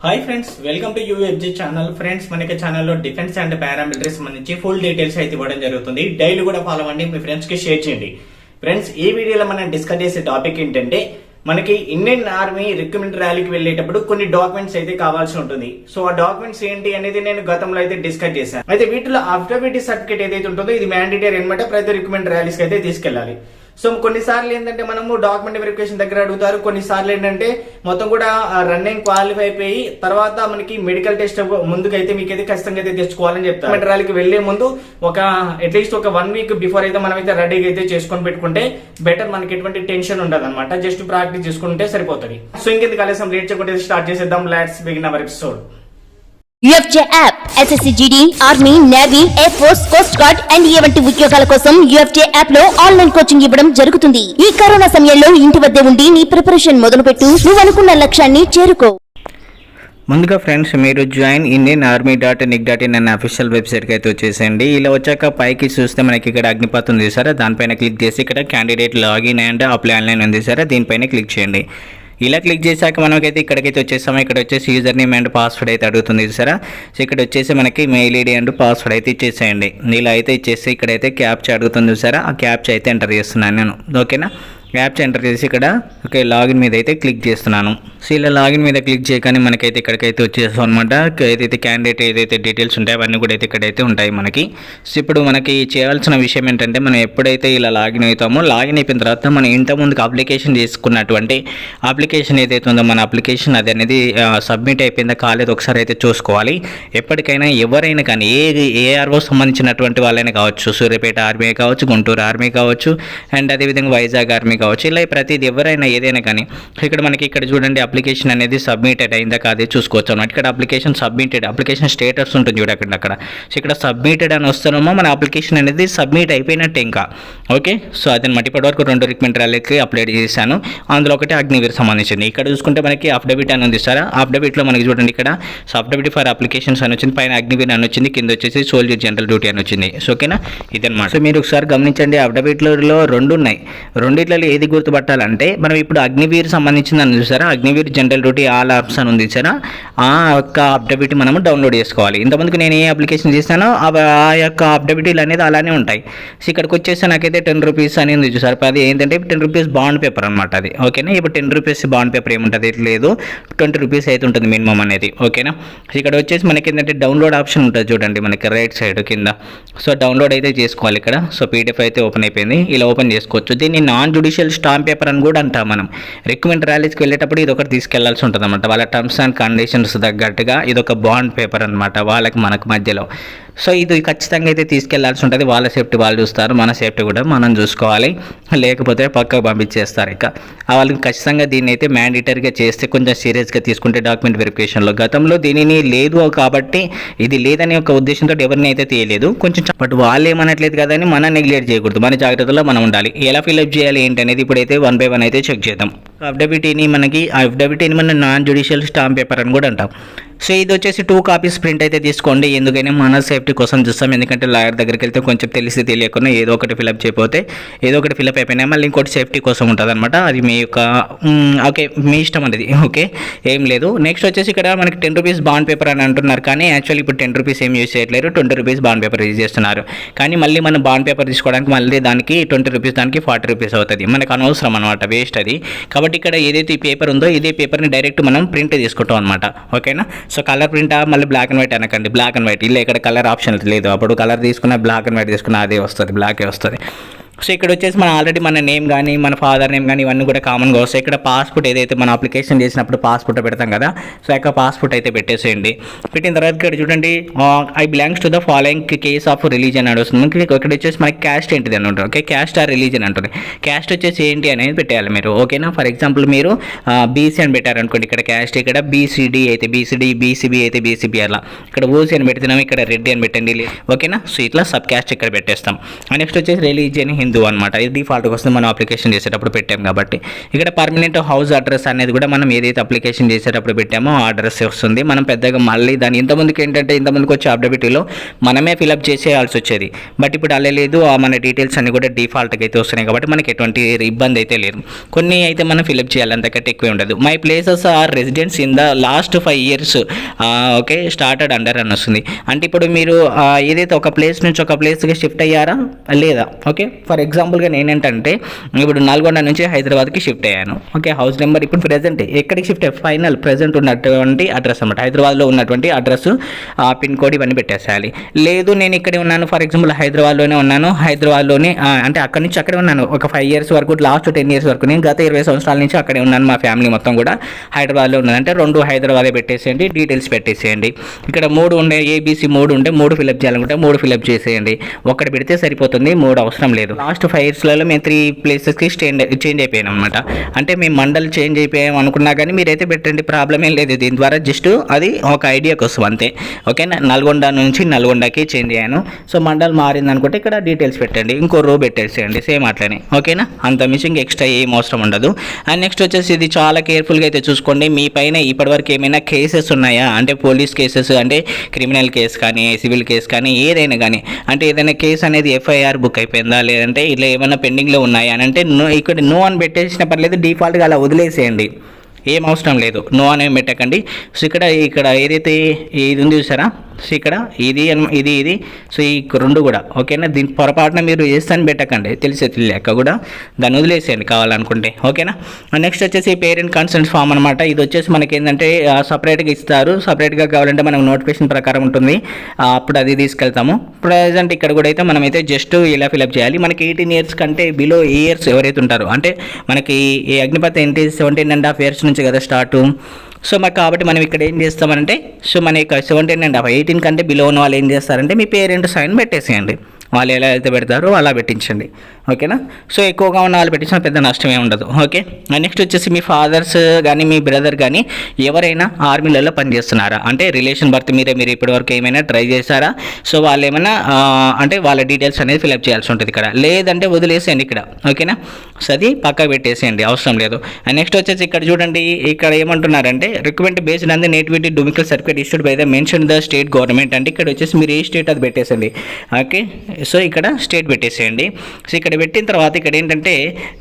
Hi friends, welcome to UFG channel. Friends, మనకి ఛానల్లో defence and paramilitary సంబంధించి full details అయితే ఇవ్వడం జరుగుతుంది. డైలీ కూడా ఫాలో అవ్వండి, మీ ఫ్రెండ్స్ కి షేర్ చేయండి. ఫ్రెండ్స్, ఈ వీడియోలో మనం డిస్కస్ చేసే టాపిక్ ఏంటంటే మనకి ఇండియన్ ఆర్మీ రిక్రూట్మెంట్ ర్యాలీకి వెళ్ళేటప్పుడు కొన్ని డాక్యుమెంట్స్ అయితే కావాల్సి ఉంటుంది. సో ఆ డాక్యుమెంట్స్ ఏంటి అనేది నేను గతంలో అయితే డిస్కస్ చేశాను. అయితే వీటిలో అఫిడవిట్ సర్టిఫికేట్ ఏదైతే ఉంటుందో ఇది మ్యాండేటరీ అనమాట. ప్రతి రిక్రూట్మెంట్ ర్యాలీస్ అయితే తీసుకెళ్లాలి. సో కొన్నిసార్లు ఏంటంటే మనము డాక్యుమెంట్ వెరిఫికేషన్ దగ్గర అడుగుతారు. కొన్నిసార్లు ఏంటంటే మొత్తం కూడా రన్నింగ్ క్వాలిఫై అయిపోయి తర్వాత మనకి మెడికల్ టెస్ట్ ముందుకైతే మీకైతే ఖచ్చితంగా అయితే తెచ్చుకోవాలని చెప్తారు. ర్యాలీకి వెళ్లే ముందు అట్లీస్ట్ ఒక 1 వీక్ బిఫోర్ అయితే మనం అయితే రెడీగా అయితే చేసుకొని పెట్టుకుంటే బెటర్. మనకి ఎటువంటి టెన్షన్ ఉండదు అనమాట. జస్ట్ ప్రాక్టీస్ చేసుకుంటే సరిపోతుంది. సో ఇంకెందుకు ఆలస్యం లేట్ చేయకుండా స్టార్ట్ చేసేద్దాం. Let's begin our episode. UFJ app SSC GD, army, navy, air force, coast guard and వంటి ఉద్యోగాల కోసం UFJ యాప్ లో ఆన్లైన్ కోచింగ్ ఇవ్వడం జరుగుతుంది. ఈ కరోనా సమయంలో ఇంటి వద్దే ఉండి నీ ప్రిపరేషన్ మొదలుపెట్టు. నువ్వు అనుకున్న లక్ష్యాన్ని చేరుకో. ముందుగా ఫ్రెండ్స్, మీరు జాయిన్ ఇండియన్ ఆర్మీ .nic.in అనే అఫీషియల్ వెబ్సైట్కి అయితే వచ్చేసేయండి. ఇలా వచ్చాక పైకి చూస్తే మనకి ఇక్కడ అగ్నిపత్ ఉంది సార్, దానిపైన క్లిక్ చేసి ఇక్కడ candidate login and apply online ఉంది సార్, దీనిపైన క్లిక్ చేయండి. ఇలా క్లిక్ చేశాక మనకైతే ఇక్కడికైతే వచ్చేసాము. ఇక్కడ వచ్చేసి యూజర్ నేమ్ అండ్ పాస్వర్డ్ అయితే అడుగుతుంది సార్. సో ఇక్కడ వచ్చేసి మనకి మెయిల్ ఐడి అండ్ పాస్వర్డ్ అయితే ఇచ్చేసేయండి. ఇలా అయితే ఇచ్చేసి ఇక్కడైతే క్యాప్చా అడుగుతుంది సార్. ఆ క్యాప్చా అయితే ఎంటర్ చేస్తున్నాను నేను. ఓకేనా, క్యాప్చా ఎంటర్ చేసి ఇక్కడ ఓకే లాగిన్ మీద అయితే క్లిక్ చేస్తున్నాను. సో ఇలా లాగిన్ మీద క్లిక్ చేయగానే మనకైతే ఇక్కడికైతే వచ్చేస్తాం అనమాట. ఏదైతే క్యాండిడేట్ ఏదైతే డీటెయిల్స్ ఉంటాయో అవన్నీ కూడా అయితే ఇక్కడైతే ఉంటాయి మనకి. సో ఇప్పుడు మనకి చేయాల్సిన విషయం ఏంటంటే మనం ఎప్పుడైతే ఇలా లాగిన్ అవుతామో, లాగిన్ అయిపోయిన తర్వాత మనం ఇంతకుముందుకు అప్లికేషన్ చేసుకున్నటువంటి అప్లికేషన్ ఏదైతే ఉందో మన అప్లికేషన్ అది అనేది సబ్మిట్ అయిపోయిందా కాలేదు ఒకసారి అయితే చూసుకోవాలి. ఎప్పటికైనా ఎవరైనా కానీ ఏఆర్ఓ సంబంధించినటువంటి వాళ్ళైనా కావచ్చు, సూర్యాపేట ఆర్మీ కావచ్చు, గుంటూరు ఆర్మీ కావచ్చు, అండ్ అదేవిధంగా వైజాగ్ ఆర్మీ కావచ్చు, ఇలా ప్రతిది ఎవరైనా ఏదైనా కానీ ఇక్కడ మనకి ఇక్కడ చూడండి అప్లికేషన్ అనేది సబ్మిటెడ్ అయిందా కాదే చూసుకోవచ్చు అన్నమాట. ఇక్కడ అప్లికేషన్ సబ్మిటెడ్, అప్లికేషన్ స్టేటస్ ఉంటుంది చూడండి అక్కడ. సో ఇక్కడ సబ్మిటెడ్ అని వస్తున్నామో మన అప్లికేషన్ అనేది సబ్మిట్ అయిపోయినట్టే ఇంకా. ఓకే, సో అదనమాట. ఇప్పటివరకు 2 రిక్రూట్మెంట్ ర్యాలీకి అప్లోడ్ చేశాను. అందులో ఒకటి అగ్నివీర్ సంబంధించింది. ఇక్కడ చూసుకుంటే మనకి అఫిడవిట్ అని ఉంది సార్. అఫిడవిట్లో మనకి చూడండి ఇక్కడ అఫిడవిట్ ఫర్ అప్లికేషన్స్ అని వచ్చింది, పైన అగ్నివీర్ అని వచ్చింది, కింద వచ్చేసి సోల్జర్ జనరల్ డ్యూటీ అని వచ్చింది. సో ఓకేనా, ఇదనమాట. సో మీరు ఒకసారి గమనించండి, అఫిడవిట్లో 2 ఉన్నాయి. రెండిట్లలో ఏది గుర్తుపట్టాలంటే మనం ఇప్పుడు అగ్నివీర్ సంబంధించిందని చూసారా, Agniveer general duty all option ఉంది సార్. ఆ యొక్క అఫిడవిట్ మనము డౌన్లోడ్ చేసుకోవాలి. ఇంతమందికి నేను ఏ అప్లికేషన్ చేస్తానో ఆ యొక్క అఫిడవిటీలు అనేది అలానే ఉంటాయి. సో ఇక్కడికి వచ్చేసి నాకైతే 10 రూపీస్ అనేది చూసారు. అది ఏంటంటే 10 రూపీస్ బాండ్ పేపర్ అనమాట అది. ఓకేనా, ఇప్పుడు 10 రూపీస్ బాండ్ పేపర్ ఏముంటుంది లేదు, 20 రూపీస్ అయితే ఉంటుంది మినిమం అనేది. ఓకేనా, ఇక్కడ వచ్చేసి మనకి ఏంటంటే డౌన్లోడ్ ఆప్షన్ ఉంటుంది చూడండి మనకి రైట్ సైడ్ కింద. సో డౌన్లోడ్ అయితే చేసుకోవాలి ఇక్కడ. సో పీడిఎఫ్ అయితే ఓపెన్ అయిపోయింది, ఇలా ఓపెన్ చేసుకోవచ్చు. దీన్ని నాన్ జ్యుడిషియల్ స్టాంప్ పేపర్ అని కూడా అంటాం మనం. రిక్రూట్మెంట్ ర్యాలీస్కి వెళ్ళేటప్పుడు ఇది ఒకటి తీసుకెళ్లాల్సి ఉంటుంది అనమాట. వాళ్ళ టర్మ్స్ అండ్ కండిషన్స్ తగ్గట్టుగా ఇది ఒక బాండ్ పేపర్ అనమాట వాళ్ళకి మనకు మధ్యలో. సో ఇది ఖచ్చితంగా అయితే తీసుకెళ్లాల్సి ఉంటుంది. వాళ్ళ సేఫ్టీ వాళ్ళు చూస్తారు, మన సేఫ్టీ కూడా మనం చూసుకోవాలి. లేకపోతే పక్కకు పంపించేస్తారు. ఇక వాళ్ళకి ఖచ్చితంగా దీన్ని అయితే మ్యాండేటరీగా చేస్తే కొంచెం సీరియస్గా తీసుకుంటే డాక్యుమెంట్ వెరిఫికేషన్లో. గతంలో దీనిని లేదు కాబట్టి ఇది లేదనే ఒక ఉద్దేశంతో ఎవరిని అయితే తీయలేదు కొంచెం. బట్ వాళ్ళు ఏమనట్లేదు కదా అని మనం నెగ్లెక్ట్ చేయకూడదు, మన జాగ్రత్తలో మనం ఉండాలి. ఎలా ఫిల్అప్ చేయాలి ఏంటనేది ఇప్పుడైతే 1 by 1 అయితే చెక్ చేద్దాం. అఫిడవిటీని మనం నాన్ జ్యుడిషియల్ స్టాంప్ పేపర్ అని కూడా అంటాం. సో ఇది వచ్చేసి 2 కాపీస్ ప్రింట్ అయితే తీసుకోండి. ఎందుకైనా మన సేఫ్టీ కోసం చూస్తాం. ఎందుకంటే లాయర్ దగ్గరికి వెళ్తే కొంచెం తెలిసి తెలియకుండా ఏదో ఒకటి ఫిల్అప్ చేయకపోతే ఏదో ఒకటి ఫిల్అప్ అయిపోయినా మళ్ళీ ఇంకోటి సేఫ్టీ కోసం ఉంటుంది అనమాట. అది మీ యొక్క ఓకే మీ ఇష్టం అనేది. ఓకే, ఏం లేదు. నెక్స్ట్ వచ్చేసి ఇక్కడ మనకి 10 రూపీస్ బాండ్ పేపర్ అని అంటున్నారు, కానీ యాక్చువల్లీ ఇప్పుడు 10 రూపీస్ ఏం యూజ్ చేయట్లేదు, 20 రూపీస్ బాండ్ పేపర్ యూజ్ చేస్తున్నారు. కానీ మళ్ళీ మనం బాండ్ పేపర్ తీసుకోవడానికి మళ్ళీ దానికి 20 రూపీస్, దానికి 40 రూపీస్ అవుతుంది. మనకు అనవసరం అనమాట, వేస్ట్ అది. కాబట్టి ఇక్కడ ఏదైతే ఈ పేపర్ ఉందో ఇదే పేపర్ని డైరెక్ట్ మనం ప్రింట్ తీసుకుంటాం అనమాట. ఓకేనా, సో కలర్ ప్రింట్ మళ్ళీ బ్లాక్ అండ్ వైట్ అనకండి, బ్లాక్ అండ్ వైట్. ఇలా ఇక్కడ కలర్ ఆప్షన్ లేదు. అప్పుడు కలర్ తీసుకున్న బ్లాక్ అండ్ వైట్ తీసుకున్న అదే వస్తుంది, బ్లాకే వస్తుంది. సో ఇక్కడ వచ్చేసి మన ఆల్రెడీ మన నేమ్ కానీ మన ఫాదర్ నేమ్ కానీ ఇవన్నీ కూడా కామన్గా వస్తాయి. ఇక్కడ పాస్పోర్ట్ ఏదైతే మన అప్లికేషన్ చేసినప్పుడు పాస్పోర్ట్ పెడతాం కదా, సో యొక్క పాస్పోర్ట్ అయితే పెట్టేసేయండి. పెట్టిన తర్వాత ఇక్కడ చూడండి I belongs to the following case of religion అని వస్తుంది. ఇక్కడ వచ్చేసి మనకి క్యాస్ట్ ఏంటిది అని ఉంటుంది. ఓకే, క్యాస్ట్ ఆర్ రిలీజన్ అంటుంది. క్యాస్ట్ వచ్చేసి ఏంటి అనేది పెట్టేయాలి మీరు. ఓకేనా, ఫర్ ఎగ్జాంపుల్ మీరు బీసీ అని పెట్టారనుకోండి, ఇక్కడ క్యాస్ట్ ఇక్కడ బీసీడీ అయితే బీసీడీ, బీసీబీ అయితే బీసీబీ, అలా ఇక్కడ ఓసీ అని పెడుతున్నాం, ఇక్కడ రెడ్డి అని పెట్టండి. ఓకేనా, సో ఇట్లా సబ్ క్యాస్ట్ ఇక్కడ పెట్టేస్తాం. నెక్స్ట్ వచ్చేసి రిలీజియన్ హిందూ హిందూ అనమాట. ఇది డిఫాల్ట్గా వస్తుంది మనం అప్లికేషన్ చేసేటప్పుడు పెట్టాం కాబట్టి. ఇక్కడ పర్మనెంట్ హౌస్ అడ్రస్ అనేది కూడా మనం ఏదైతే అప్లికేషన్ చేసేటప్పుడు పెట్టామో ఆ అడ్రస్ వస్తుంది. మనం పెద్దగా మళ్ళీ దాని ఇంతకుముందుకు ఏంటంటే ఇంతకుముందుకు వచ్చే అప్డేట్లో మనమే ఫిలప్ చేసేయాల్సి వచ్చేది. బట్ ఇప్పుడు అలా లేదు, మన డీటెయిల్స్ అన్ని కూడా డిఫాల్ట్గా అయితే వస్తున్నాయి కాబట్టి మనకి ఎటువంటి ఇబ్బంది అయితే లేదు. కొన్ని అయితే మనం ఫిలప్ చేయాలి, అంతకంటే ఎక్కువే ఉండదు. My places or residence in the last 5 years okay started under అని వస్తుంది. అంటే ఇప్పుడు మీరు ఏదైతే ఒక ప్లేస్ నుంచి ఒక ప్లేస్కి షిఫ్ట్ అయ్యారా లేదా. ఓకే ఫర్ ఎగ్జాంపుల్గా నేనేంటంటే ఇప్పుడు నల్గొండ నుంచి హైదరాబాద్కి షిఫ్ట్ అయ్యాను. ఓకే హౌస్ నెంబర్ ఇప్పుడు ప్రెజెంట్ ఎక్కడికి షిఫ్ట్ అయ్యి ఫైనల్ ప్రెజెంట్ ఉన్నటువంటి అడ్రస్ అనమాట, హైదరాబాద్లో ఉన్నటువంటి అడ్రస్, పిన్ కోడ్ ఇవన్నీ పెట్టేసేయాలి. లేదు నేను ఇక్కడే ఉన్నాను, ఫర్ ఎగ్జాంపుల్ హైదరాబాద్లోనే ఉన్నాను, హైదరాబాద్లోనే అంటే అక్కడి నుంచి అక్కడే ఉన్నాను ఒక 5 years వరకు, లాస్ట్ 10 years వరకు. నేను గత 20 సంవత్సరాల నుంచి అక్కడే ఉన్నాను, మా ఫ్యామిలీ మొత్తం కూడా హైదరాబాద్లో ఉన్నదంటే 2 హైదరాబాదే పెట్టేసేయండి, డీటెయిల్స్ పెట్టేసేయండి. ఇక్కడ 3 ఉండే ఏబీసీ 3 ఉంటే 3 ఫిలప్ చేయాలనుకుంటే 3 ఫిలప్ చేసేయండి. ఒకటి పెడితే సరిపోతుంది, 3 అవసరం లేదు. లాస్ట్ 5 yearsలలో మేము 3 ప్లేసెస్కి చేంజ్ అయిపోయాం అనమాట. అంటే మేము మండల్ చేంజ్ అయిపోయాం అనుకున్నా కానీ మీరైతే పెట్టండి, ప్రాబ్లం ఏం లేదు. దీని ద్వారా జస్ట్ అది ఒక ఐడియా కోసం అంతే. ఓకే నల్గొండ నుంచి నల్గొండకి చేంజ్ అయ్యాను, సో మండల్ మారింది అనుకుంటే ఇక్కడ డీటెయిల్స్ పెట్టండి, ఇంకో రో పెట్టేసేయండి సేమ్ అట్లనే. ఓకేనా అంత మిషింగ్ ఎక్స్ట్రా ఏం అవసరం ఉండదు. అండ్ నెక్స్ట్ వచ్చేసి ఇది చాలా కేర్ఫుల్గా అయితే చూసుకోండి. మీ పైన ఇప్పటివరకు ఏమైనా కేసెస్ ఉన్నాయా అంటే పోలీస్ కేసెస్ అంటే క్రిమినల్ కేసు కానీ సివిల్ కేసు కానీ ఏదైనా కానీ, అంటే ఏదైనా కేసు అనేది ఎఫ్ఐఆర్ బుక్ అయిపోయిందా లేదంటే ఇలా ఏమైనా పెండింగ్లో ఉన్నాయా అని అంటే ఇక్కడ నో అని పెట్టేసిన పర్లేదు, డిఫాల్ట్గా అలా వదిలేసేయండి, ఏం అవసరం లేదు, నో అనేవి పెట్టకండి. సో ఇక్కడ ఏదైతే ఇది ఉంది చూసారా, సో ఇక్కడ ఇది సో ఈ 2 కూడా ఓకేనా. దీని పొరపాటున మీరు చేస్తాను పెట్టకండి, తెలియక కూడా దాన్ని వదిలేసేయండి కావాలనుకుంటే. ఓకేనా నెక్స్ట్ వచ్చేసి పేరెంట్ కన్సెంట్ ఫామ్ అనమాట. ఇది వచ్చేసి మనకి ఏంటంటే సపరేట్గా ఇస్తారు, సపరేట్గా కావాలంటే మనకు నోటిఫికేషన్ ప్రకారం ఉంటుంది, అప్పుడు అది తీసుకెళ్తాము. ప్రజెంట్ ఇక్కడ కూడా అయితే మనమైతే జస్ట్ ఇలా ఫిలప్ చేయాలి. మనకి 18 years కంటే బిలో ఇయర్స్ ఎవరైతే ఉంటారో, అంటే మనకి ఈ అగ్నిపథ్ ఏంటి 17.5 years నుంచి కదా స్టార్ట్. సో మరి కాబట్టి మనం ఇక్కడ ఏం చేస్తామంటే సో మన యొక్క 17.5 18 కంటే బిలో ఉన్న వాళ్ళు ఏం చేస్తారంటే మీ పేరెంట్ సైన్ పెట్టేసేయండి, వాళ్ళు ఎలా అయితే పెడతారో అలా పెట్టించండి. ఓకేనా సో ఎక్కువగా ఉన్న వాళ్ళు పెట్టించిన పెద్ద నష్టమే ఉండదు. ఓకే నెక్స్ట్ వచ్చేసి మీ ఫాదర్స్ కానీ మీ బ్రదర్ కానీ ఎవరైనా ఆర్మీలలో పనిచేస్తున్నారా అంటే రిలేషన్ బర్త్ మీరు ఇప్పటివరకు ఏమైనా ట్రై చేశారా, సో వాళ్ళు ఏమైనా అంటే వాళ్ళ డీటెయిల్స్ అనేది ఫిల్అప్ చేయాల్సి ఉంటుంది ఇక్కడ, లేదంటే వదిలేసేయండి ఇక్కడ. ఓకేనా సో అది పక్కా పెట్టేసేయండి, అవసరం లేదు. అండ్ నెక్స్ట్ వచ్చేసి ఇక్కడ చూడండి, ఇక్కడ ఏమంటున్నారంటే requirement based on the nativity domicile certificate issued by the mention the state government. అంటే ఇక్కడ వచ్చేసి మీరు ఏ స్టేట్ అది పెట్టేసండి. ఓకే సో ఇక్కడ స్టేట్ పెట్టేసేయండి. సో ఇక్కడ పెట్టిన తర్వాత ఇక్కడ ఏంటంటే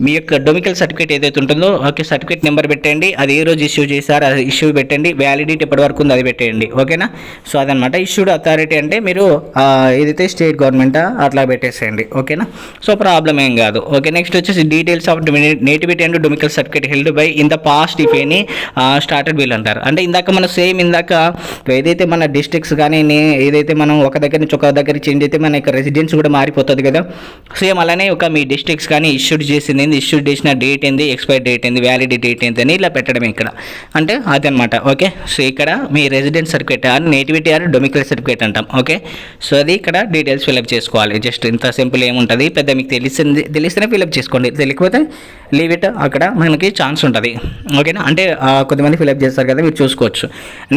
మీ యొక్క డొమికల్ సర్టిఫికేట్ ఏదైతే ఉంటుందో ఓకే సర్టిఫికేట్ నెంబర్ పెట్టండి, అది ఏ రోజు ఇష్యూ చేశారు అది ఇష్యూ పెట్టండి, వ్యాలిడిటీ ఎప్పటి వరకు ఉందో అది పెట్టేయండి. ఓకేనా సో అదనమాట. ఇష్యూడ్ అథారిటీ అంటే మీరు ఏదైతే స్టేట్ గవర్నమెంట్ అట్లా పెట్టేసేయండి. ఓకేనా సో ప్రాబ్లం ఏం కాదు. ఓకే నెక్స్ట్ వచ్చేసి details of nativity and డొమికల్ certificate held by in the past if any started bill అంటారు. అంటే ఇందాక మన సేమ్ ఇందాక ఏదైతే మన డిస్ట్రిక్ట్స్ కానీ ఏదైతే మనం ఒక దగ్గర నుంచి ఒక దగ్గర చేంజ్ అయితే మన యొక్క రెసిడెన్స్ కూడా మారిపోతుంది కదా, సేమ్ అలానే ఒక మీ డిస్ట్రిక్ట్స్ కానీ ఇష్యూడ్ చేసింది ఏంది, ఇష్యూడ్ చేసిన డేట్ ఏంది, ఎక్స్పైర్ డేట్ ఏంది, వ్యాలిడిటీ డేట్ ఏంది అని ఇలా పెట్టడం ఇక్కడ అంటే అదనమాట. ఓకే సో ఇక్కడ మీ residence certificate or nativity or domicile certificate అంటాం. ఓకే సో అది ఇక్కడ డీటెయిల్స్ ఫిల్అప్ చేసుకోవాలి, జస్ట్ ఇంత సింపుల్ ఏముంటుంది, పెద్ద మీకు తెలిస్తేనే ఫిల్అప్ చేసుకోండి, తెలియకపోతే లీవ్ ఇట్, అక్కడ మనకి ఛాన్స్ ఉంటుంది. ఓకేనా అంటే కొంతమంది ఫిల్అప్ చేస్తారు కదా మీరు చూసుకోవచ్చు.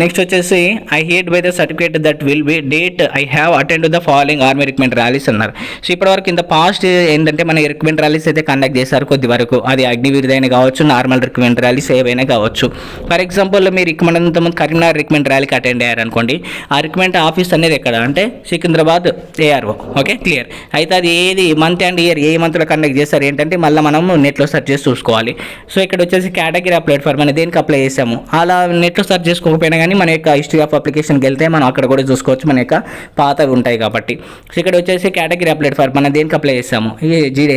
నెక్స్ట్ వచ్చేసి I hate by the certificate that will be date I have attend the following army recruitment rallies అన్నారు. సో ఇప్పటివరకు ఇంత పాస్ట్ ఏంటంటే మన రిక్రూట్మెంట్ ర్యాలీస్ అయితే కండక్ట్ చేశారు కొద్ది వరకు, అది అగ్నివీర్ అయినా కావచ్చు, నార్మల్ రిక్రూట్మెంట్ ర్యాలీస్ ఏవైనా కావచ్చు. ఫర్ ఎగ్జాంపుల్ మీరు ఇంతకుముందు కరీంనగర్ రిక్రూట్మెంట్ ర్యాలీకి అటెండ్ అయ్యారనుకోండి, ఆ రిక్రూట్మెంట్ ఆఫీస్ అనేది ఎక్కడ అంటే సికింద్రాబాద్ ARO. ఓకే క్లియర్ అయితే అది ఏది మంత్ అండ్ ఇయర్ ఏ మంత్లో కండక్ట్ చేస్తారు ఏంటంటే మళ్ళీ మనం నెట్లో సెర్చ్ చేసి చూసుకోవాలి. సో ఇక్కడ వచ్చేసి కేటగిరీ ప్లాట్ఫామ్ అనేది దేనికి అప్లై చేసాము, అలా నెట్లో సెర్చ్ చేసుకోకపోయినా కానీ మన యొక్క హిస్టరీ ఆఫ్ అప్లికేషన్కి వెళ్తే మనం అక్కడ కూడా చూసుకోవచ్చు, మన యొక్క పాతవి ఉంటాయి కాబట్టి. సో ఇక్కడ వచ్చేసి కేటగిరీ ప్లాట్ఫామ్ మనం దేనికి అప్లై చేసాము, జీడీ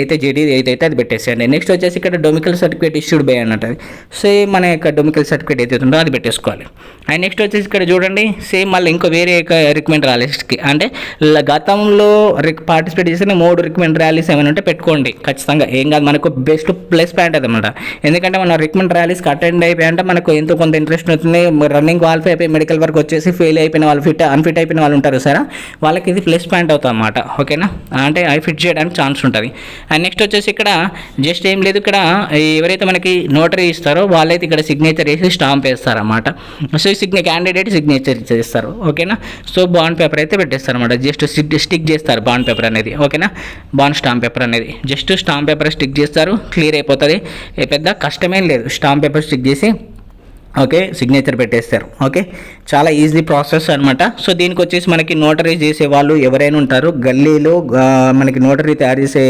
అయితే అది పెట్టేసేయండి. నెక్స్ట్ వచ్చేసి ఇక్కడ డొమికల్ సర్టిఫికేట్ ఇష్యూడ్ బై అన్నట్టు సేమ్ మన యొక్క డొమికల్ సర్టిఫికేట్ ఏదైతే ఉందో అది పెట్టేసుకోవాలి. అండ్ నెక్స్ట్ వచ్చేసి ఇక్కడ చూడండి సేమ్ మళ్ళీ ఇంకో వేరే రిక్రూట్మెంట్ ర్యాలీస్కి అంటే గతంలో పార్టిసిపేట్ చేసిన 3 రిక్రూట్మెంట్ ర్యాలీస్ ఏమైనా ఉంటే పెట్టుకోండి ఖచ్చితంగా, ఏం కాదు, మనకు బెస్ట్ ప్లస్ పాయింట్ అదనమాట. ఎందుకంటే మన రిక్రూట్మెంట్ ర్యాలీస్కి అటెండ్ అయిపోయి మనకు ఎంతో కొంత ఇంట్రెస్ట్ అవుతుంది, రన్నింగ్ క్వాలిఫై అయిపోయి మెడికల్ వర్క్ వచ్చేసి ఫెయిల్ అయిపోయిన వాళ్ళు అన్ఫిట్ అయిపోయిన వాళ్ళు ఉంటారు సరే, వాళ్ళకి ఇది ప్లస్ పాయింట్ అవుతుంది అన్నమాట. ఓకేనా, అంటే అవి ఫిట్ చేయడానికి ఛాన్స్ ఉంటుంది. అండ్ నెక్స్ట్ వచ్చేసి ఇక్కడ జస్ట్ ఏం లేదు, ఇక్కడ ఎవరైతే మనకి నోటరీ ఇస్తారో వాళ్ళైతే ఇక్కడ సిగ్నేచర్ వేసి స్టాంప్ వేస్తారన్నమాట. సో క్యాండిడేట్ సిగ్నేచర్ చేస్తారు. ఓకేనా, సో బాండ్ పేపర్ అయితే పెట్టేస్తారు అనమాట. జస్ట్ స్టిక్ చేస్తారు బాండ్ పేపర్ అనేది. ఓకేనా, బాండ్ స్టాంప్ పేపర్ అనేది జస్ట్ స్టాంప్ పేపర్ స్టిక్ చేస్తారు, క్లియర్ అయిపోతుంది. పెద్ద కష్టమేం లేదు, స్టాంప్ పేపర్ స్టిక్ చేసి ఓకే సిగ్నేచర్ పెట్టేస్తారు. ఓకే, చాలా ఈజీ ప్రాసెస్ అనమాట. సో దీనికి వచ్చేసి మనకి నోటరీ చేసే వాళ్ళు ఎవరైనా ఉంటారు, గల్లీలో మనకి నోటరీ తయారు చేసే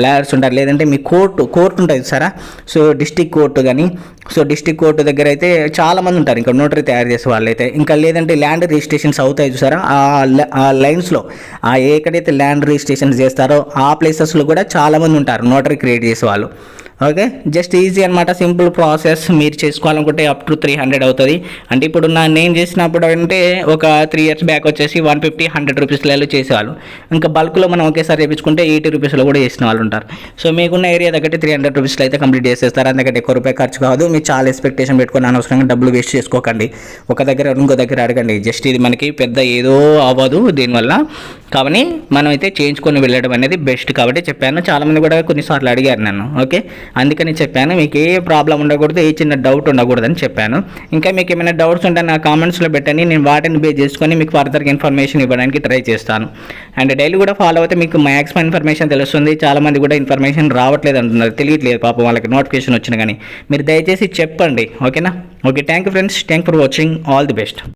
లాయర్స్ ఉంటారు, లేదంటే మీ కోర్టు ఉంటుంది సరే. సో డిస్టిక్ కోర్టు కానీ, సో డిస్టిక్ కోర్టు దగ్గర అయితే చాలామంది ఉంటారు ఇంకా నోటరీ తయారు చేసే వాళ్ళు అయితే. ఇంకా లేదంటే ల్యాండ్ రిజిస్ట్రేషన్స్ అవుతాయి చూసారా, ఆ లైన్స్లో ఎక్కడైతే ల్యాండ్ రిజిస్ట్రేషన్స్ చేస్తారో ఆ ప్లేసెస్లో కూడా చాలామంది ఉంటారు నోటరీ క్రియేట్ చేసే వాళ్ళు. ఓకే, జస్ట్ ఈజీ అనమాట, సింపుల్ ప్రాసెస్. మీరు చేసుకోవాలనుకుంటే అప్ టు 300 అవుతుంది. అంటే ఇప్పుడు నేను చేసినప్పుడు అంటే ఒక 3 years బ్యాక్ వచ్చేసి 150-100 రూపీస్లలో చేసేవాళ్ళు. ఇంకా బల్క్లో మనం ఒకేసారి చేయించుకుంటే 80 రూపీస్లో కూడా చేసిన వాళ్ళు ఉంటారు. సో మీకున్న ఏరియా దగ్గర 300 రూపీస్లో అయితే కంప్లీట్ చేసేస్తారు. అందుకంటే ఎక్కువ రూపాయి ఖర్చు కాదు. మీరు చాలా ఎక్స్పెక్టేషన్ పెట్టుకొని అనవసరంగా డబ్బులు వేస్ట్ చేసుకోకండి. ఒక దగ్గర ఇంకో దగ్గర అడగండి. జస్ట్ ఇది మనకి పెద్ద ఏదో అవ్వదు దీనివల్ల, కాబట్టి మనం అయితే చేయించుకొని వెళ్ళడం అనేది బెస్ట్. కాబట్టి చెప్పాను, చాలామంది కూడా కొన్నిసార్లు అడిగారు నన్ను. ఓకే, అందుకని చెప్పాను, మీకు ఏ ప్రాబ్లం ఉండకూడదు, ఏ చిన్న డౌట్ ఉండకూడదని చెప్పాను. ఇంకా మీకు ఏమైనా డౌట్స్ ఉంటే నా కామెంట్స్లో పెట్టండి, నేను వాటిని బేస్ చేసుకొని మీకు ఫర్దర్గా ఇన్ఫర్మేషన్ ఇవ్వడానికి ట్రై చేస్తాను. అండ్ డైలీ కూడా ఫాలో అయితే మీకు మ్యాక్సిమం ఇన్ఫర్మేషన్ తెలుస్తుంది. చాలామంది కూడా ఇన్ఫర్మేషన్ రావట్లేదు అంటున్నారు, తెలియట్లేదు పాపం వాళ్ళకి నోటిఫికేషన్ వచ్చినా కానీ. మీరు దయచేసి చెప్పండి. ఓకేనా, okay, thank you friends, thank for watching, all the best.